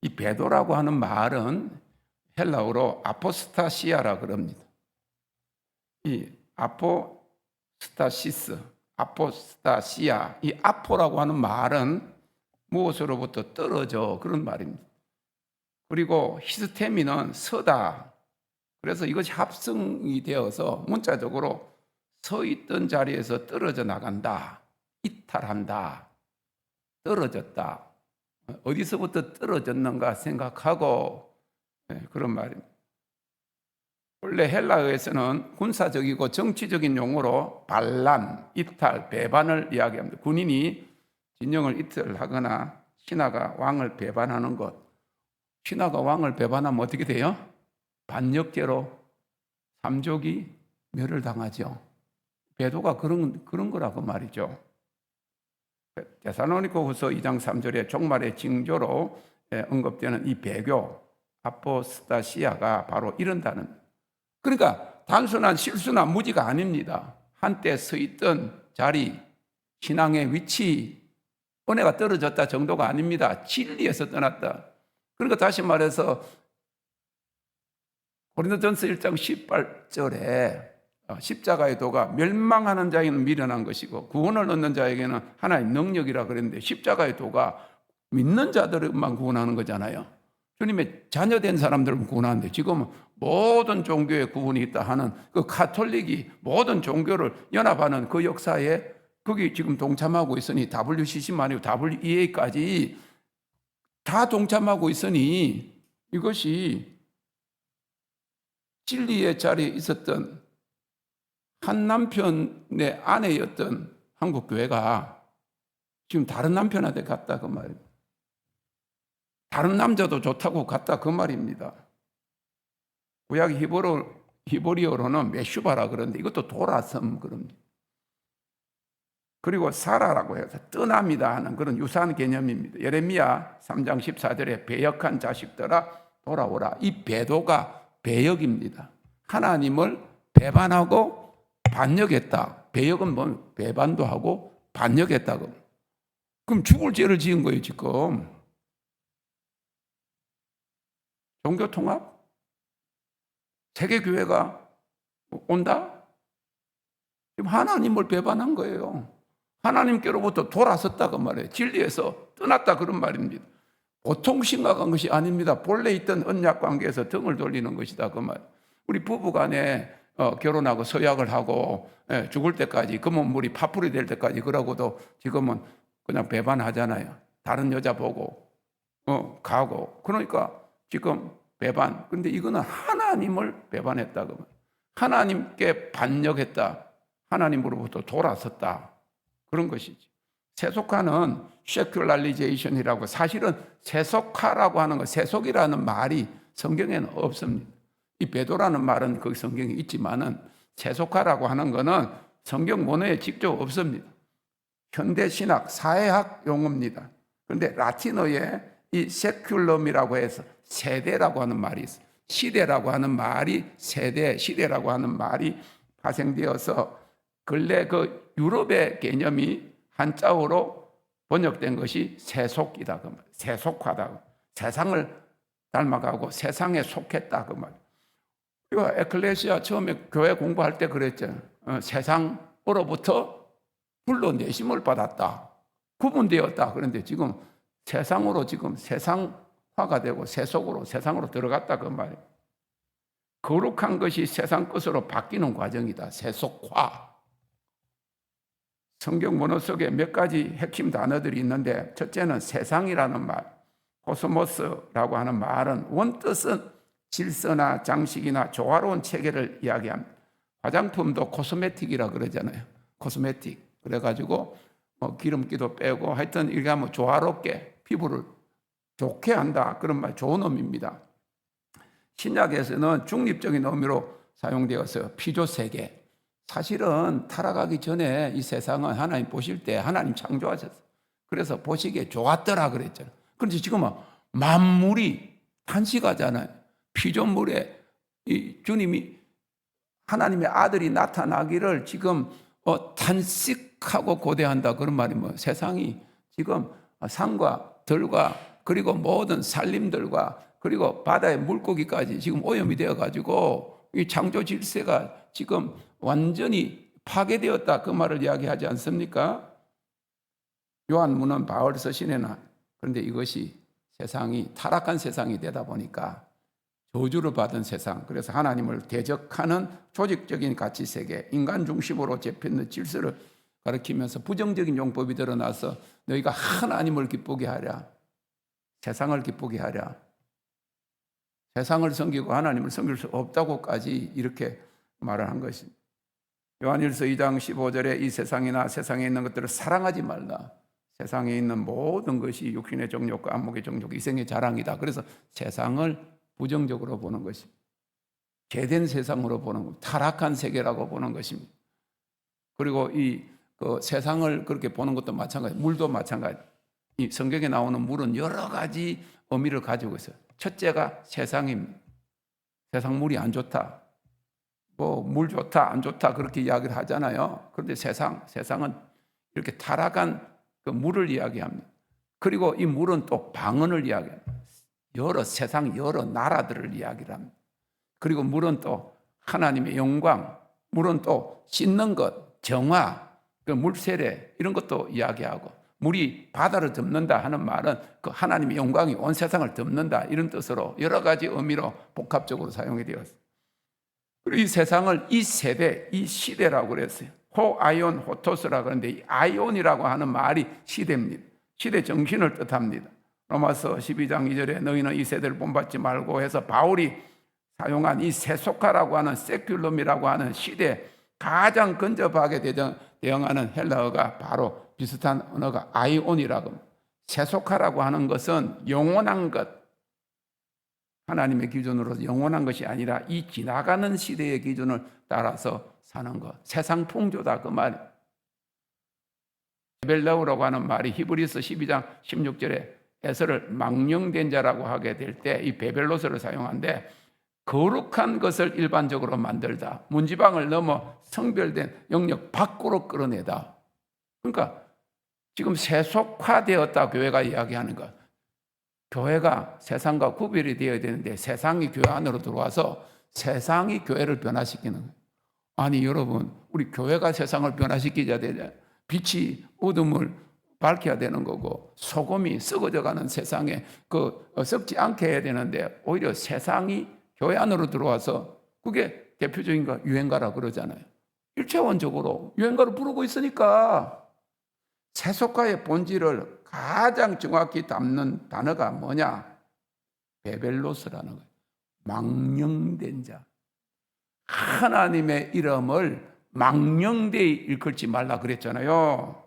이 베도라고 하는 말은 헬라어로 아포스타시아라 그럽니다. 이 아포스타시스, 아포스타시아, 이 아포라고 하는 말은 무엇으로부터 떨어져 그런 말입니다. 그리고 히스테미는 서다. 그래서 이것이 합성이 되어서 문자적으로 서 있던 자리에서 떨어져 나간다, 이탈한다, 떨어졌다. 어디서부터 떨어졌는가 생각하고 그런 말입니다. 원래 헬라어에서는 군사적이고 정치적인 용어로 반란, 이탈, 배반을 이야기합니다. 군인이 진영을 이탈하거나 신하가 왕을 배반하는 것. 신하가 왕을 배반하면 어떻게 돼요? 반역죄로 삼족이 멸을 당하죠. 배도가 그런 거라고 말이죠. 데살로니가후서 2장 3절에 종말의 징조로 언급되는 이 배교, 아포스타시아가 바로 이런다는. 그러니까 단순한 실수나 무지가 아닙니다. 한때 서 있던 자리, 신앙의 위치, 은혜가 떨어졌다 정도가 아닙니다. 진리에서 떠났다. 그러니까 다시 말해서 고린도전서 1장 18절에 십자가의 도가 멸망하는 자에게는 미련한 것이고 구원을 얻는 자에게는 하나의 능력이라 그랬는데 십자가의 도가 믿는 자들만 구원하는 거잖아요. 주님의 자녀된 사람들은 구원하는데 지금 모든 종교에 구원이 있다 하는 그 가톨릭이 모든 종교를 연합하는 그 역사에 거기 지금 동참하고 있으니 WCC만 아니고 WEA까지 다 동참하고 있으니 이것이 진리의 자리에 있었던 한 남편의 아내였던 한국 교회가 지금 다른 남편한테 갔다 그 말입니다. 다른 남자도 좋다고 갔다 그 말입니다. 구약 히브리어로는 메슈바라 그러는데 이것도 돌아섬 그럽니다. 그리고 사라라고 해서 떠납니다 하는 그런 유사한 개념입니다. 예레미야 3장 14절에 배역한 자식들아 돌아오라. 이 배도가 배역입니다. 하나님을 배반하고 반역했다. 배역은 뭐 배반도 하고 반역했다고. 그럼 죽을 죄를 지은 거예요 지금. 종교통합? 세계교회가 온다? 지금 하나님을 배반한 거예요. 하나님께로부터 돌아섰다고 말해요. 진리에서 떠났다 그런 말입니다. 보통 심각한 것이 아닙니다. 본래 있던 언약 관계에서 등을 돌리는 것이다 그 말. 우리 부부간에 결혼하고 서약을 하고 죽을 때까지 금은물이 파풀이 될 때까지 그러고도 지금은 그냥 배반하잖아요. 다른 여자 보고 가고. 그러니까 지금 배반. 그런데 이거는 하나님을 배반했다고 말. 하나님께 반역했다. 하나님으로부터 돌아섰다. 그런 것이지. 세속화는 세큘라리제이션이라고 사실은 세속화라고 하는 거, 세속이라는 말이 성경에는 없습니다. 이 베도라는 말은 그 성경에 있지만은 세속화라고 하는 거는 성경 원어에 직접 없습니다. 현대 신학, 사회학 용어입니다. 그런데 라틴어에 이 세큘럼이라고 해서 세대라고 하는 말이 있어요. 시대라고 하는 말이 세대, 시대라고 하는 말이 파생되어서 근래 그 유럽의 개념이 한자어로 번역된 것이 세속이다 그 말. 세속화다. 세상을 닮아가고 세상에 속했다 그 말. 그리고 에클레시아 처음에 교회 공부할 때 그랬죠. 세상으로부터 불러내심을 받았다. 구분되었다. 그런데 지금 세상으로 지금 세상화가 되고 세상으로 들어갔다 그 말이에요. 거룩한 것이 세상 것으로 바뀌는 과정이다. 세속화. 성경 원어 속에 몇 가지 핵심 단어들이 있는데 첫째는 세상이라는 말, 코스모스라고 하는 말은 원뜻은 질서나 장식이나 조화로운 체계를 이야기합니다. 화장품도 코스메틱이라 그러잖아요. 코스메틱. 그래가지고 기름기도 빼고 하여튼 이렇게 하면 조화롭게 피부를 좋게 한다. 그런 말, 좋은 의미입니다. 신약에서는 중립적인 의미로 사용되어서 피조세계. 사실은 타락하기 전에 이 세상은 하나님 보실 때 하나님 창조하셨어요. 그래서 보시기에 좋았더라 그랬잖아요. 그런데 지금은 만물이 탄식하잖아요. 피조물에 이 주님이 하나님의 아들이 나타나기를 지금 탄식하고 고대한다 그런 말이 뭐 세상이 지금 산과 들과 그리고 모든 산림들과 그리고 바다의 물고기까지 지금 오염이 되어 가지고 이 창조 질서가 지금 완전히 파괴되었다, 그 말을 이야기하지 않습니까? 요한문은 바울 서신에나, 그런데 이것이 세상이 타락한 세상이 되다 보니까 저주를 받은 세상, 그래서 하나님을 대적하는 조직적인 가치 세계, 인간 중심으로 재편의 질서를 가리키면서 부정적인 용법이 드러나서 너희가 하나님을 기쁘게 하랴, 세상을 기쁘게 하랴, 세상을 섬기고 하나님을 섬길 수 없다고까지 이렇게 말을 한 것입니다. 요한일서 2장 15절에 이 세상이나 세상에 있는 것들을 사랑하지 말라. 세상에 있는 모든 것이 육신의 정욕과 안목의 정욕, 이생의 자랑이다. 그래서 세상을 부정적으로 보는 것입니다. 죄된 세상으로 보는 것, 타락한 세계라고 보는 것입니다. 그리고 그 세상을 그렇게 보는 것도 마찬가지, 물도 마찬가지. 이 성경에 나오는 물은 여러 가지 의미를 가지고 있어요. 첫째가 세상입니다. 세상 물이 안 좋다, 뭐 물 좋다, 안 좋다 그렇게 이야기를 하잖아요. 그런데 세상은 이렇게 타락한 그 물을 이야기합니다. 그리고 이 물은 또 방언을 이야기합니다. 세상 여러 나라들을 이야기를 합니다. 그리고 물은 또 하나님의 영광, 물은 또 씻는 것, 정화, 그 물세례 이런 것도 이야기하고, 물이 바다를 덮는다 하는 말은 그 하나님의 영광이 온 세상을 덮는다 이런 뜻으로 여러 가지 의미로 복합적으로 사용이 되었어요. 그리고 이 세상을 이 세대, 이 시대라고 그랬어요. 호아이온 호토스라고 하는데 이 아이온이라고 하는 말이 시대입니다. 시대 정신을 뜻합니다. 로마서 12장 2절에 너희는 이 세대를 본받지 말고 해서 바울이 사용한 이 세속화라고 하는 세큘럼이라고 하는 시대 가장 근접하게 대응하는 헬라어가 바로 비슷한 언어가 아이온이라고 합니다. 세속화라고 하는 것은 영원한 것, 하나님의 기준으로 영원한 것이 아니라 이 지나가는 시대의 기준을 따라서 사는 것, 세상 풍조다 그 말. 베벨레우라고 하는 말이 히브리서 12장 16절에 에서를 망령된 자라고 하게 될 때 이 베벨로스를 사용하는데, 거룩한 것을 일반적으로 만들다, 문지방을 넘어 성별된 영역 밖으로 끌어내다. 그러니까 지금 세속화되었다 교회가 이야기하는 것, 교회가 세상과 구별이 되어야 되는데 세상이 교회 안으로 들어와서 세상이 교회를 변화시키는 거예요. 아니 여러분, 우리 교회가 세상을 변화시키자 되냐, 빛이 어둠을 밝혀야 되는 거고 소금이 썩어져가는 세상에 썩지 않게 해야 되는데 오히려 세상이 교회 안으로 들어와서, 그게 대표적인 거 유행가라 그러잖아요. 일차원적으로 유행가를 부르고 있으니까 세속화의 본질을 가장 정확히 담는 단어가 뭐냐? 베벨로스라는 거예요. 망령된 자. 하나님의 이름을 망령되이 일컬지 말라 그랬잖아요.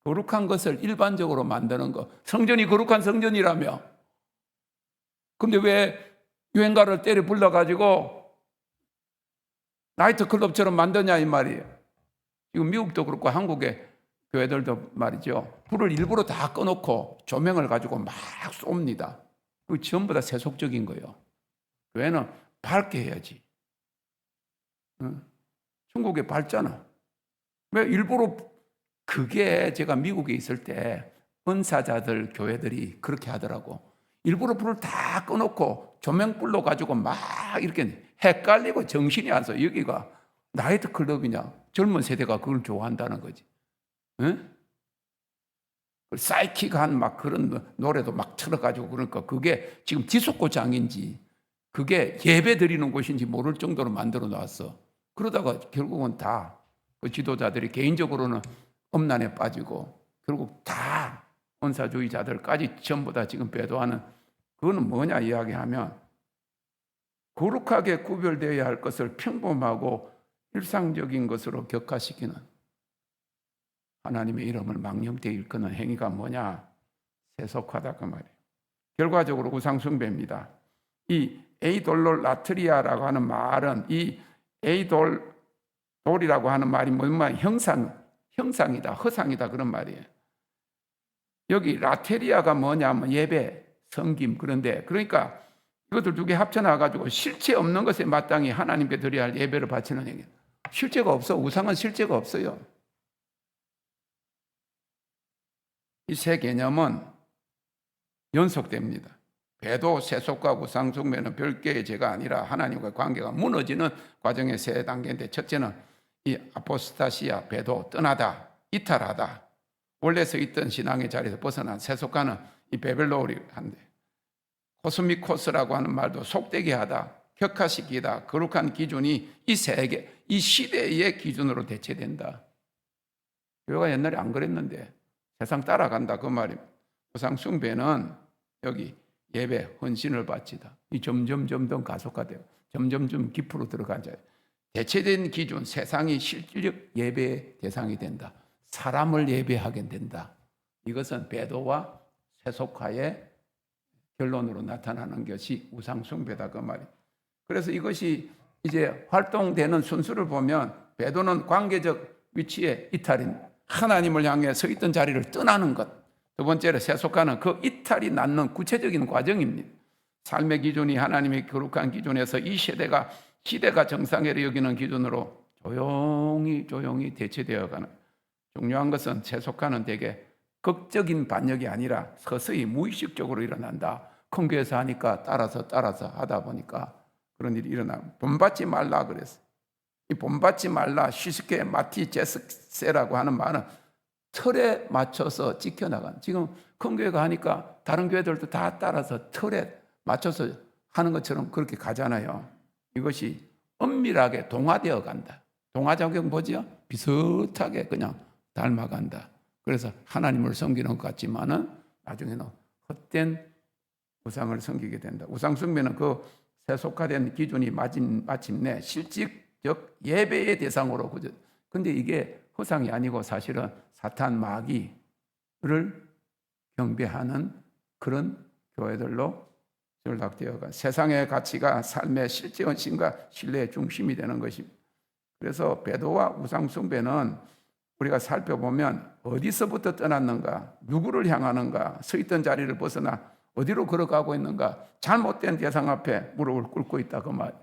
거룩한 것을 일반적으로 만드는 거. 성전이 거룩한 성전이라며. 근데 왜 유행가를 때려 불러가지고 나이트클럽처럼 만드냐 이 말이에요. 지금 미국도 그렇고 한국의 교회들도 말이죠. 불을 일부러 다 꺼놓고 조명을 가지고 막 쏩니다. 그게 전부 다 세속적인 거예요. 교회는 밝게 해야지. 중국에 밝잖아. 왜 일부러, 그게 제가 미국에 있을 때 은사자들 교회들이 그렇게 하더라고. 일부러 불을 다 꺼놓고 조명불로 가지고 막 이렇게 헷갈리고 정신이 안 서. 여기가 나이트클럽이냐? 젊은 세대가 그걸 좋아한다는 거지. 응? 사이키한 막 그런 노래도 막 틀어가지고, 그러니까 그게 지금 디스코장인지 그게 예배 드리는 곳인지 모를 정도로 만들어 놨어. 그러다가 결국은 다 그 지도자들이 개인적으로는 엄난에 빠지고 결국 다 은사주의자들까지 전부 다 지금 배도하는, 그거는 뭐냐 이야기하면 거룩하게 구별되어야 할 것을 평범하고 일상적인 것으로 격화시키는, 하나님의 이름을 망령되이 일컫는 행위가 뭐냐? 세속화다 그 말이에요. 결과적으로 우상숭배입니다. 이 에이돌로라트리아라고 하는 말은, 이 돌이라고 하는 말이 뭐냐? 형상이다, 허상이다 그런 말이에요. 여기 라테리아가 뭐냐면 예배, 섬김, 그런데 그러니까 이것들 두 개 합쳐놔가지고 실체 없는 것에 마땅히 하나님께 드려야 할 예배를 바치는 행위. 실제가 없어. 우상은 실제가 없어요. 이 세 개념은 연속됩니다. 배도, 세속과 우상숭배는 별개의 죄가 아니라 하나님과 관계가 무너지는 과정의 세 단계인데, 첫째는 이 아포스타시아, 배도, 떠나다, 이탈하다. 원래 서 있던 신앙의 자리에서 벗어난 세속화는 이 베벨로리한데, 코스미코스라고 하는 말도 속되게 하다, 격화시키다, 거룩한 기준이 이 세계, 이 시대의 기준으로 대체된다. 교회가 옛날에 안 그랬는데 세상 따라간다 그 말입니다. 우상숭배는 여기 예배, 헌신을 바치다. 이 점점 가속화되고 점점 깊으로 들어가자. 대체된 기준, 세상이 실질적 예배의 대상이 된다. 사람을 예배하게 된다. 이것은 배도와 세속화의 결론으로 나타나는 것이 우상숭배다 그 말이에요. 그래서 이것이 이제 활동되는 순수를 보면 배도는 관계적 위치의 이탈인, 하나님을 향해 서 있던 자리를 떠나는 것. 두 번째로 세속화는 그 이탈이 낳는 구체적인 과정입니다. 삶의 기준이 하나님의 거룩한 기준에서 이 시대가 정상회를 여기는 기준으로 조용히 대체되어가는. 중요한 것은 세속화는 대개 극적인 반역이 아니라 서서히 무의식적으로 일어난다. 큰 교회에서 하니까 따라서 하다 보니까 그런 일이 일어나고, 본받지 말라 그랬어. 이 본받지 말라, 시스케 마티 제스세라고 하는 말은 틀에 맞춰서 지켜나가는. 지금 큰 교회가 하니까 다른 교회들도 다 따라서 틀에 맞춰서 하는 것처럼 그렇게 가잖아요. 이것이 엄밀하게 동화되어 간다. 동화작용 뭐지요? 비슷하게 그냥 닮아간다. 그래서 하나님을 섬기는 것 같지만은 나중에는 헛된 우상을 섬기게 된다. 우상숭배는 그 세속화된 기준이 마침내 실질적 예배의 대상으로 그죠. 근데 이게 허상이 아니고 사실은 사탄 마귀를 경배하는 그런 교회들로 전락되어가 세상의 가치가 삶의 실제 헌신과 신뢰의 중심이 되는 것입니다. 그래서 배도와 우상숭배는 우리가 살펴보면 어디서부터 떠났는가, 누구를 향하는가, 서 있던 자리를 벗어나 어디로 걸어가고 있는가, 잘못된 대상 앞에 무릎을 꿇고 있다 그 말.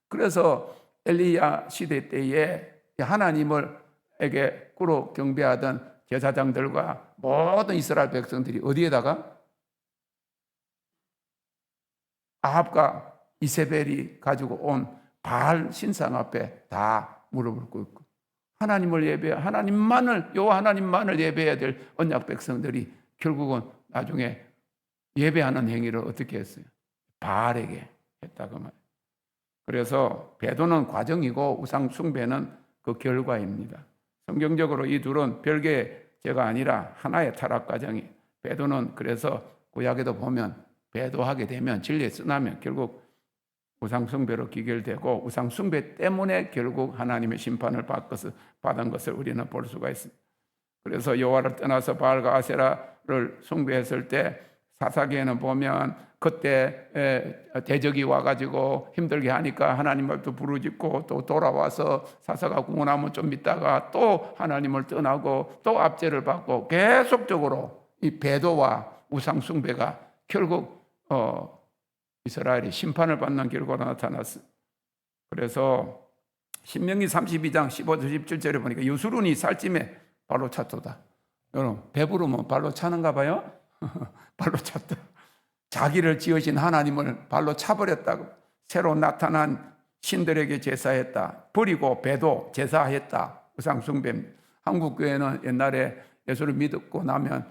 그래서 엘리야 시대 때에 하나님을에게 꿇어 경배하던 제사장들과 모든 이스라엘 백성들이 어디에다가 아합과 이세벨이 가지고 온 바알 신상 앞에 다 무릎을 꿇고 하나님만을 예배해야 될 언약 백성들이 결국은 나중에 예배하는 행위를 어떻게 했어요? 바알에게 했다고 말이에요. 그래서 배도는 과정이고 우상 숭배는 그 결과입니다. 성경적으로 이 둘은 별개의 죄가 아니라 하나의 타락 과정이. 배도는 그래서 구약에도 보면 배도하게 되면 진리에 쓰나면 결국 우상 숭배로 기결되고 우상 숭배 때문에 결국 하나님의 심판을 받은 것을 우리는 볼 수가 있습니다. 그래서 여호와를 떠나서 바알과 아세라를 숭배했을 때 사사기에는 보면 그때 대적이 와가지고 힘들게 하니까 하나님을 또 부르짖고 또 돌아와서 사사가 구원하면 좀 있다가 또 하나님을 떠나고 또 압제를 받고 계속적으로 이 배도와 우상 숭배가 결국 이스라엘이 심판을 받는 결과로 나타났어요. 그래서 신명기 32장 15절 17절에 보니까 유수룬이 살찜에 발로 찼도다. 여러분 배부르면 발로 차는가 봐요. 발로 찼다. 자기를 지으신 하나님을 발로 차버렸다고. 새로 나타난 신들에게 제사했다. 버리고 배도 제사했다. 우상숭배. 한국교회는 옛날에 예수를 믿고 나면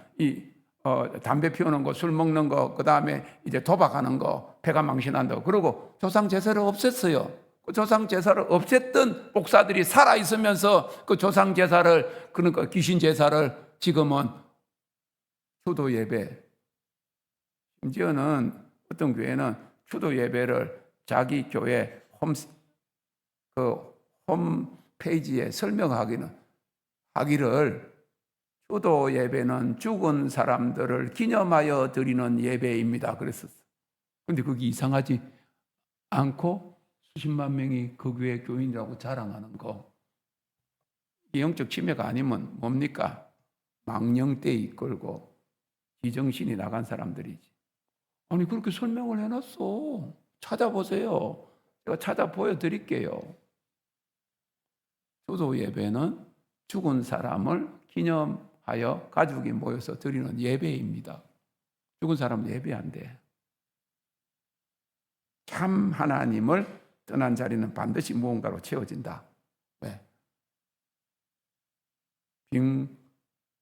담배 피우는 거, 술 먹는 거, 그 다음에 이제 도박하는 거, 패가 망신한다고. 그리고 조상 제사를 없앴어요. 그 조상 제사를 없앴던 목사들이 살아 있으면서 그 조상 제사를, 그러니까 귀신 제사를 지금은 추도 예배, 심지어는 어떤 교회는 추도 예배를 자기 교회 홈페이지에 설명하기를 추도 예배는 죽은 사람들을 기념하여 드리는 예배입니다. 그랬었어. 근데 그게 이상하지 않고 수십만 명이 그 교회 교인이라고 자랑하는 거. 영적 침해가 아니면 뭡니까? 망령때 이끌고 지정신이 나간 사람들이지. 아니 그렇게 설명을 해놨어. 찾아보세요. 제가 찾아 보여드릴게요. 추도 예배는 죽은 사람을 기념하여 가족이 모여서 드리는 예배입니다. 죽은 사람은 예배한대. 참 하나님을 떠난 자리는 반드시 무언가로 채워진다. 왜? 빈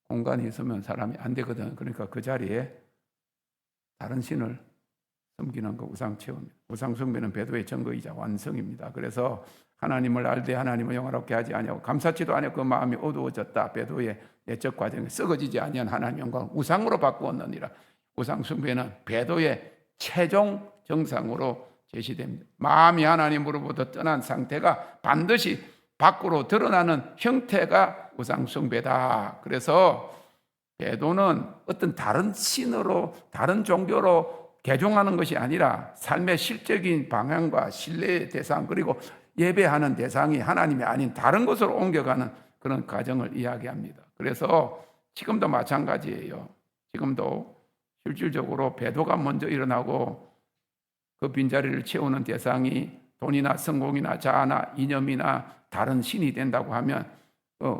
공간이 있으면 사람이 안 되거든. 그러니까 그 자리에 다른 신을 섬기는 거 우상 채웁니다. 우상 숭배는 배도의 증거이자 완성입니다. 그래서 하나님을 알되 하나님을 영화롭게 하지 아니하고 감사치도 아니하고 그 마음이 어두워졌다. 배도의 내적 과정에 썩어지지 아니한 하나님 영광을 우상으로 바꾸었느니라. 우상 숭배는 배도의 최종 정상으로 제시됩니다. 마음이 하나님으로부터 떠난 상태가 반드시 밖으로 드러나는 형태가 우상 숭배다. 그래서 배도는 어떤 다른 신으로 다른 종교로 개종하는 것이 아니라 삶의 실적인 방향과 신뢰의 대상 그리고 예배하는 대상이 하나님이 아닌 다른 것으로 옮겨가는 그런 과정을 이야기합니다. 그래서 지금도 마찬가지예요. 지금도 실질적으로 배도가 먼저 일어나고 그 빈자리를 채우는 대상이 돈이나 성공이나 자아나 이념이나 다른 신이 된다고 하면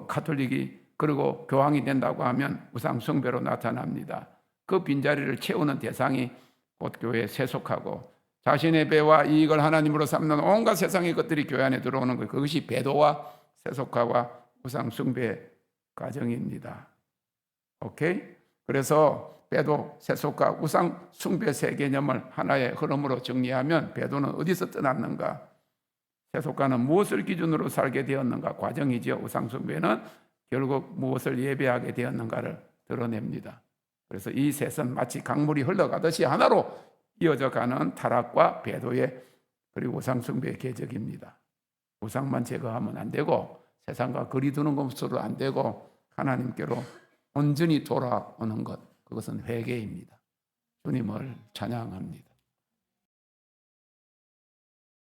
가톨릭이 그리고 교황이 된다고 하면 우상 숭배로 나타납니다. 그 빈자리를 채우는 대상이 곧 교회에 세속하고 자신의 배와 이익을 하나님으로 삼는 온갖 세상의 것들이 교회 안에 들어오는 것, 그것이 배도와 세속화와 우상 숭배 과정입니다. 오케이? 그래서 배도, 세속화, 우상 숭배 세 개념을 하나의 흐름으로 정리하면 배도는 어디서 떠났는가? 세속화는 무엇을 기준으로 살게 되었는가? 과정이죠. 우상 숭배는 결국 무엇을 예배하게 되었는가를 드러냅니다. 그래서 이 셋은 마치 강물이 흘러가듯이 하나로 이어져 가는 타락과 배도의 그리고 우상 숭배의 궤적입니다. 우상만 제거하면 안 되고 세상과 거리 두는 것으로 안 되고 하나님께로 온전히 돌아오는 것, 그것은 회개입니다. 주님을 찬양합니다.